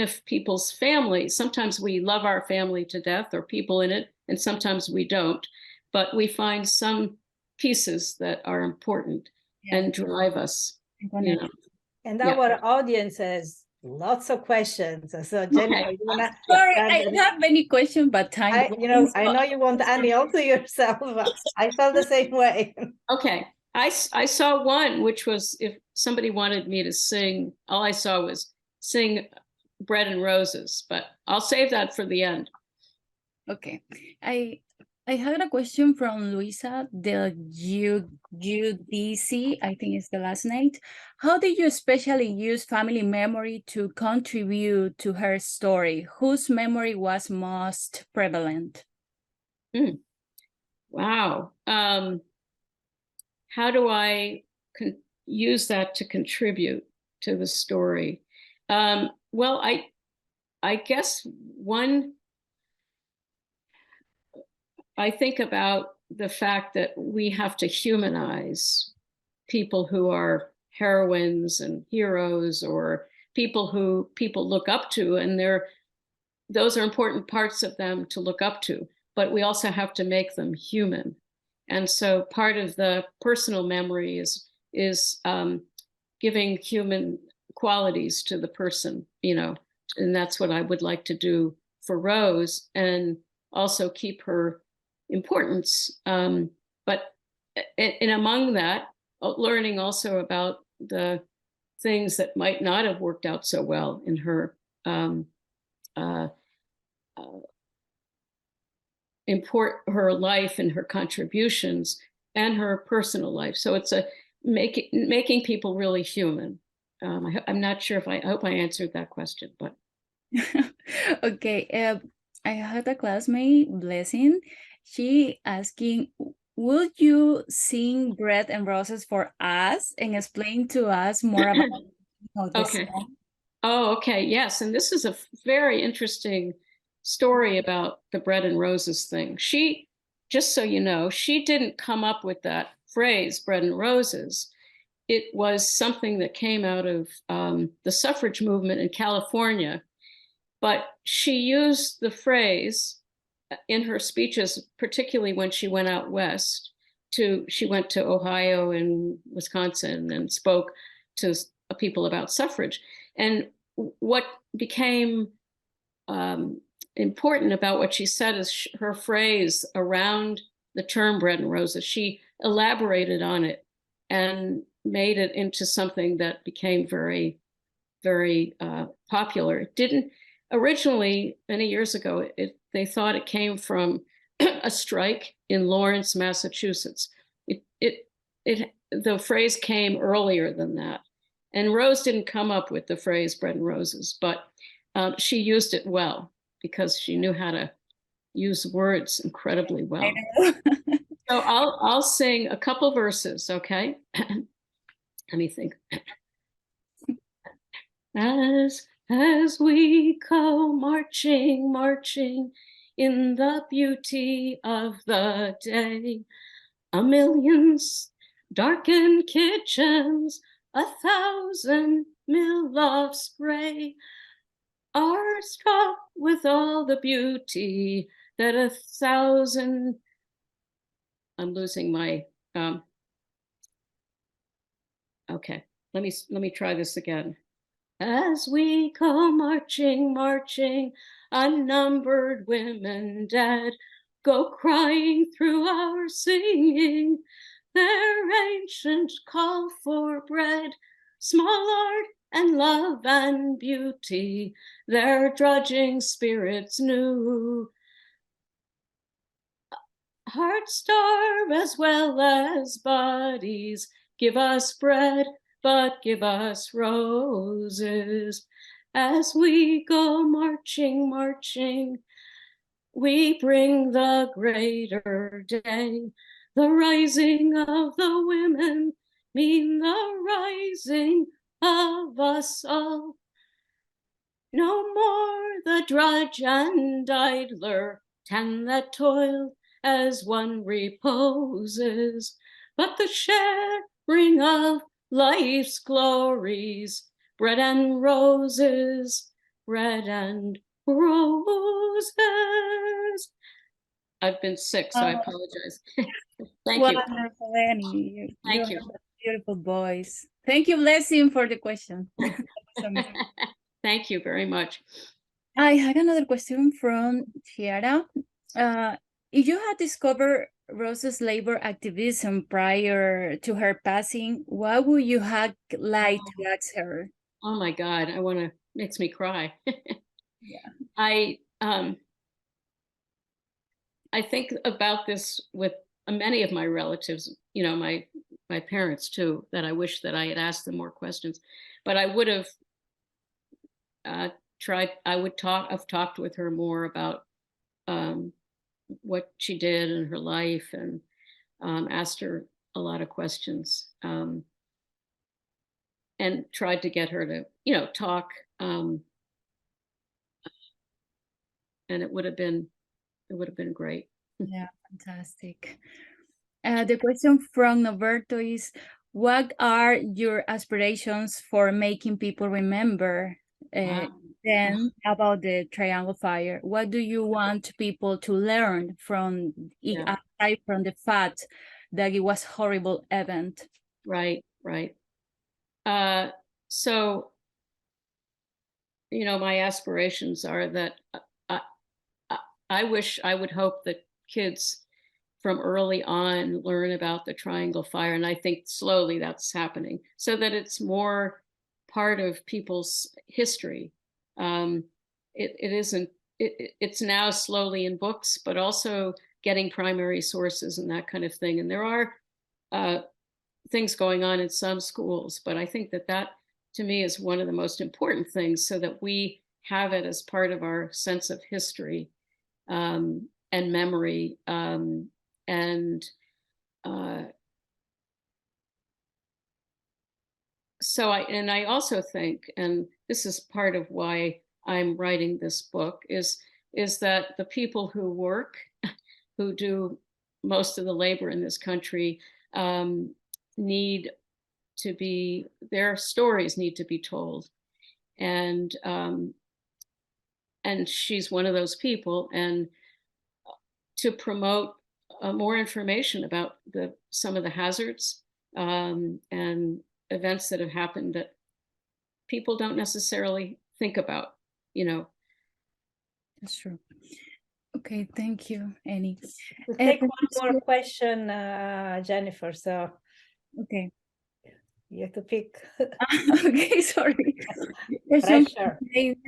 if people's families, sometimes we love our family to death or people in it, and sometimes we don't, but we find some pieces that are important and drive us, you know. And Yeah. our audience has lots of questions. So Jennifer, you wanna Sorry, start I have many questions, but time. I know you want Annie all to yourself. I felt the same way. Okay. I saw one, which was if somebody wanted me to sing, all I saw was sing Bread and Roses, but I'll save that for the end. Okay. I had a question from Luisa del UDC, I think is the last name. How did you especially use family memory to contribute to her story? Whose memory was most prevalent? Wow. How do I use that to contribute to the story? Well, I guess I think about the fact that we have to humanize people who are heroines and heroes, or people who people look up to, and those are important parts of them to look up to, but we also have to make them human. And so part of the personal memory is giving human qualities to the person, you know, and that's what I would like to do for Rose, and also keep her importance. But in among that, learning also about the things that might not have worked out so well in her her life and her contributions and her personal life. So it's making people really human. I'm not sure if I hope I answered that question, but. Okay, I had a classmate, Blessing. She asking, would you sing Bread and Roses for us and explain to us more about the Okay. song? Oh, okay. Yes. And this is a very interesting story about the Bread and Roses thing. She, just so you know, she didn't come up with that phrase, Bread and Roses. It was something that came out of the suffrage movement in California. But she used the phrase in her speeches, particularly when she went out west. She went to Ohio and Wisconsin and spoke to people about suffrage. And what became important about what she said is her phrase around the term Bread and Roses. She elaborated on it and made it into something that became very, very popular. It didn't originally, many years ago, they thought it came from a strike in Lawrence, Massachusetts. The phrase came earlier than that. And Rose didn't come up with the phrase Bread and Roses, but she used it well because she knew how to use words incredibly well. So I'll sing a couple verses, okay? Let me think. As we go marching, marching in the beauty of the day, a million darkened kitchens, 1,000 mil of spray are struck with all the beauty that 1,000. I'm losing my. Okay, let me try this again. As we go marching, marching, unnumbered women dead go crying through our singing their ancient call for bread, small art and love and beauty, their drudging spirits new. Hearts starve as well as bodies, give us bread, but give us roses. As we go marching, marching, we bring the greater day. The rising of the women mean the rising of us all. No more the drudge and idler, ten that toil as one reposes. but the sharing of life's glories, bread and roses, bread and roses. I've been sick, so I apologize. Thank you. Wonderful, Annie. Thank You you. have a beautiful voice. Thank you, Blessing, for the question. Thank you very much. I have another question from Chiara. If you had discovered Rose's labor activism prior to her passing, what would you have liked to ask her? Oh my God, makes me cry. Yeah. I think about this with many of my relatives, you know, my parents too, that I wish that I had asked them more questions, but I would have have talked with her more about what she did in her life, and asked her a lot of questions, and tried to get her to, you know, talk, and it would have been great. Yeah, fantastic. The question from Noberto is, what are your aspirations for making people remember then about the Triangle Fire? What do you want people to learn from it, aside from the fact that it was a horrible event? Right. So, you know, my aspirations are that I would hope that kids from early on learn about the Triangle Fire, and I think slowly that's happening, so that it's more part of people's history. It's now slowly in books, but also getting primary sources and that kind of thing. And there are things going on in some schools, but I think that to me is one of the most important things, so that we have it as part of our sense of history and memory. So I also think, and this is part of why I'm writing this book, is that the people who work, who do most of the labor in this country, their stories need to be told. And she's one of those people, and to promote more information about some of the hazards and events that have happened that people don't necessarily think about, you know. That's true. Okay, thank you, Annie. We'll take one more question, Jenniffer, so okay. You have to pick. Okay, sorry. Pressure.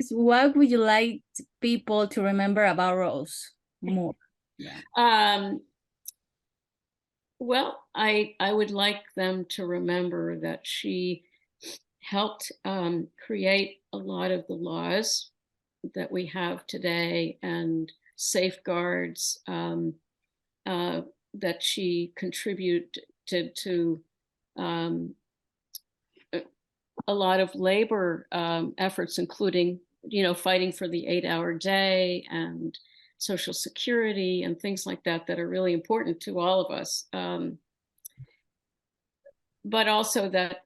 What would you like people to remember about Rose more? Yeah. Well, I would like them to remember that she helped create a lot of the laws that we have today, and safeguards that she contributed to a lot of labor efforts, including, you know, fighting for the 8-hour day and Social Security and things like that are really important to all of us. But also that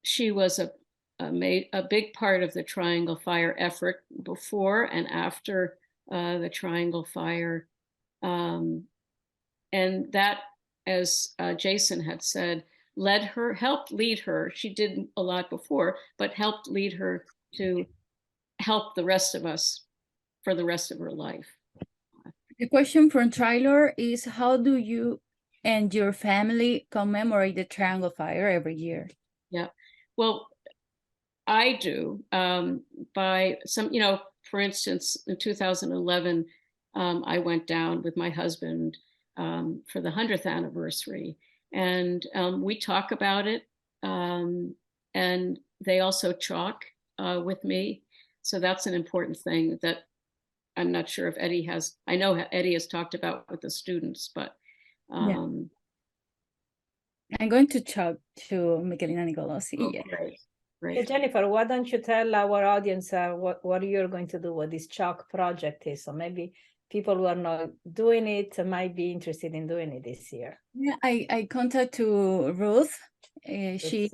she was a big part of the Triangle Fire effort before and after the Triangle Fire. And that, as Jason had said, helped lead her. She did a lot before, but helped lead her to help the rest of us for the rest of her life. The question from Tyler is, how do you and your family commemorate the Triangle Fire every year? Yeah, well, I do by some, you know, for instance, in 2011, I went down with my husband for the 100th anniversary, and we talk about it, and they also chalk with me. So that's an important thing that I'm not sure if Eddie has. I know Eddie has talked about with the students, but I'm going to chalk to Michelina Nicolosi. Oh, great. Hey, Jenniffer, why don't you tell our audience what you're going to do, what this chalk project is? So maybe people who are not doing it might be interested in doing it this year. Yeah, I contact to Ruth. She,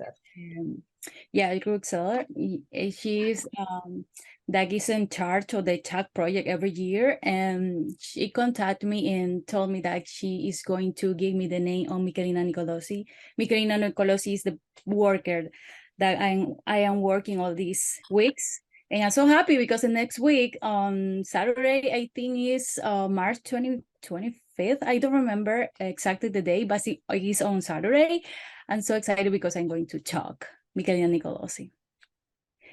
Ruth Seller. She's that is in charge of the TAG project every year, and she contacted me and told me that she is going to give me the name of Michelina Nicolosi. Michelina Nicolosi is the worker that I am working all these weeks. And I'm so happy because the next week on Saturday, I think is March 25th. I don't remember exactly the day, but it is on Saturday. I'm so excited because I'm going to talk Michelina Nicolosi.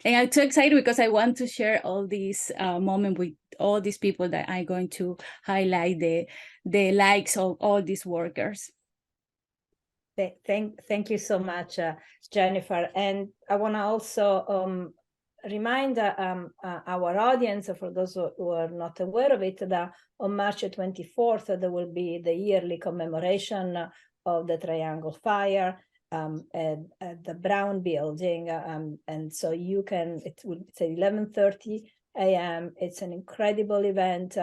And I'm so excited because I want to share all these moments with all these people that I'm going to highlight the likes of all these workers. Thank you so much, Jenniffer. And I want to also remind our audience, for those who are not aware of it, that on March 24th, there will be the yearly commemoration of the Triangle Fire at the Brown Building. And so you can, it's at 11:30 a.m. It's an incredible event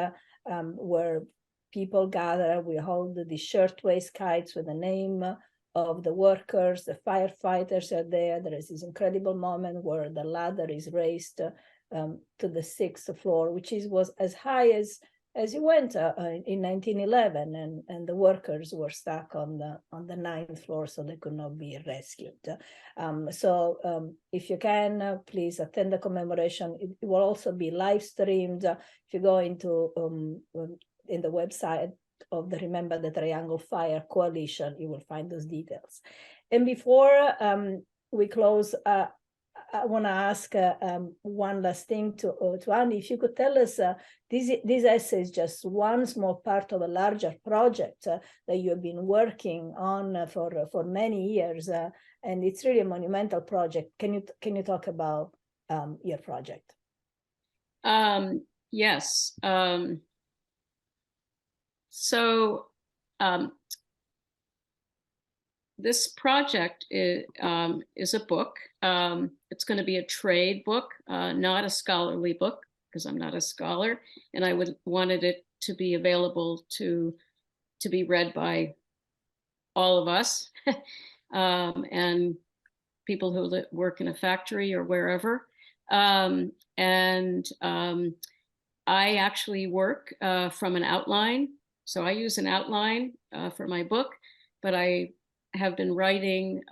where people gather. We hold the shirtwaist kites with the name of the workers. The firefighters are there. There is this incredible moment where the ladder is raised to the 6th floor, which was as high as you went in 1911, and the workers were stuck on the 9th floor, so they could not be rescued. So if you can, please attend the commemoration. It will also be live streamed. If you go into in the website of the Remember the Triangle Fire Coalition, you will find those details. And before we close, I want to ask one last thing to Annie. If you could tell us, this essay is just one small part of a larger project that you have been working on for many years, and it's really a monumental project. Can you talk about your project? Yes. This project is a book. It's going to be a trade book, not a scholarly book, because I'm not a scholar, and I wanted it to be available to be read by all of us and people who work in a factory or wherever. I actually work from an outline. So I use an outline for my book, but I have been writing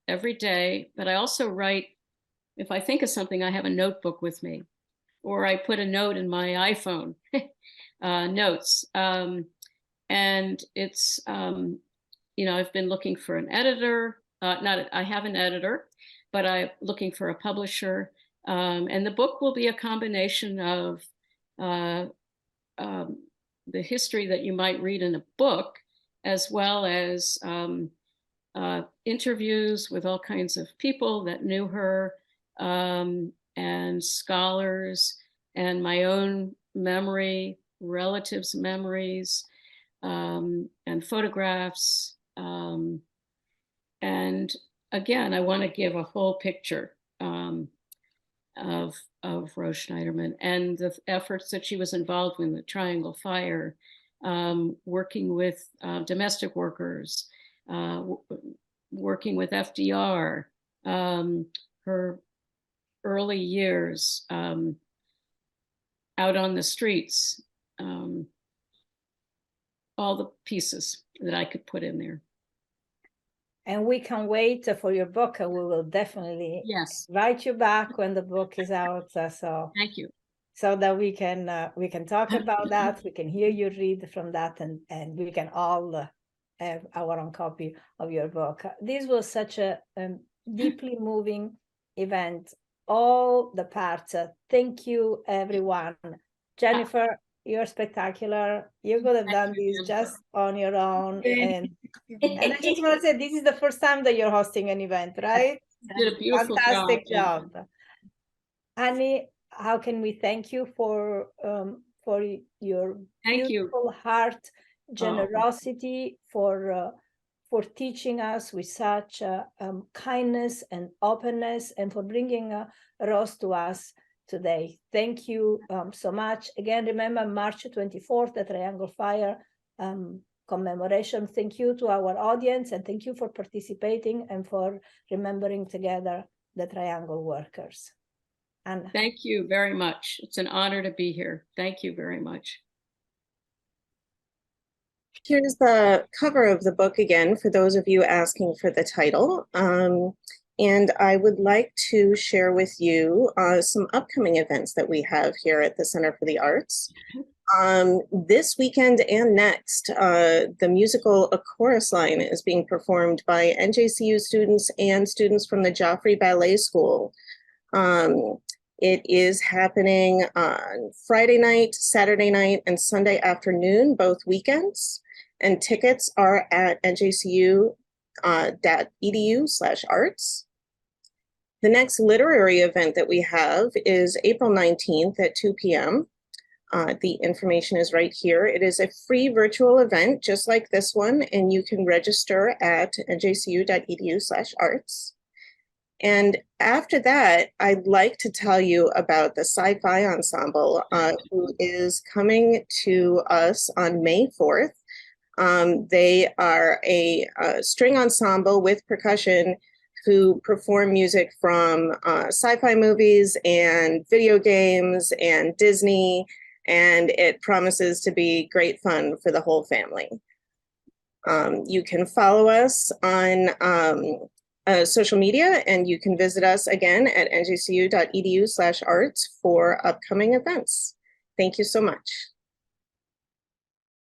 every day. But I also write, if I think of something, I have a notebook with me, or I put a note in my iPhone notes. And it's, I've been looking for an editor. I have an editor, but I'm looking for a publisher. And the book will be a combination of the history that you might read in a book, as well as interviews with all kinds of people that knew her, and scholars, and my own memory, relatives' memories, and photographs. And again, I want to give a whole picture of Rose Schneiderman and the efforts that she was involved in, the Triangle Fire, working with domestic workers, working with FDR, her early years out on the streets, all the pieces that I could put in there. And we can wait for your book. We will definitely write you back when the book is out. So thank you. So that we can talk about that. We can hear you read from that, and we can all have our own copy of your book. This was such a deeply moving event. All the parts. Thank you, everyone. Jenniffer, you're spectacular. You could have done this just on your own. And I just want to say, this is the first time that you're hosting an event, right? You did a beautiful Fantastic job. Annie, how can we thank you for your beautiful heart, generosity, for teaching us with such kindness and openness, and for bringing Rose to us today. Thank you so much. Again, remember March 24th, the Triangle Fire commemoration. Thank you to our audience, and thank you for participating and for remembering together the Triangle workers. And thank you very much. It's an honor to be here. Thank you very much. Here's the cover of the book again, for those of you asking for the title. And I would like to share with you some upcoming events that we have here at the Center for the Arts. This weekend and next, the musical A Chorus Line is being performed by NJCU students and students from the Joffrey Ballet School. It is happening on Friday night, Saturday night, and Sunday afternoon, both weekends. And tickets are at njcu.edu/arts. The next literary event that we have is April 19th at 2 p.m. The information is right here. It is a free virtual event, just like this one, and you can register at njcu.edu/arts. And after that, I'd like to tell you about the Sci-Fi Ensemble, who is coming to us on May 4th. They are a string ensemble with percussion who perform music from sci-fi movies and video games and Disney, and it promises to be great fun for the whole family. You can follow us on social media, and you can visit us again at njcu.edu/arts for upcoming events. Thank you so much.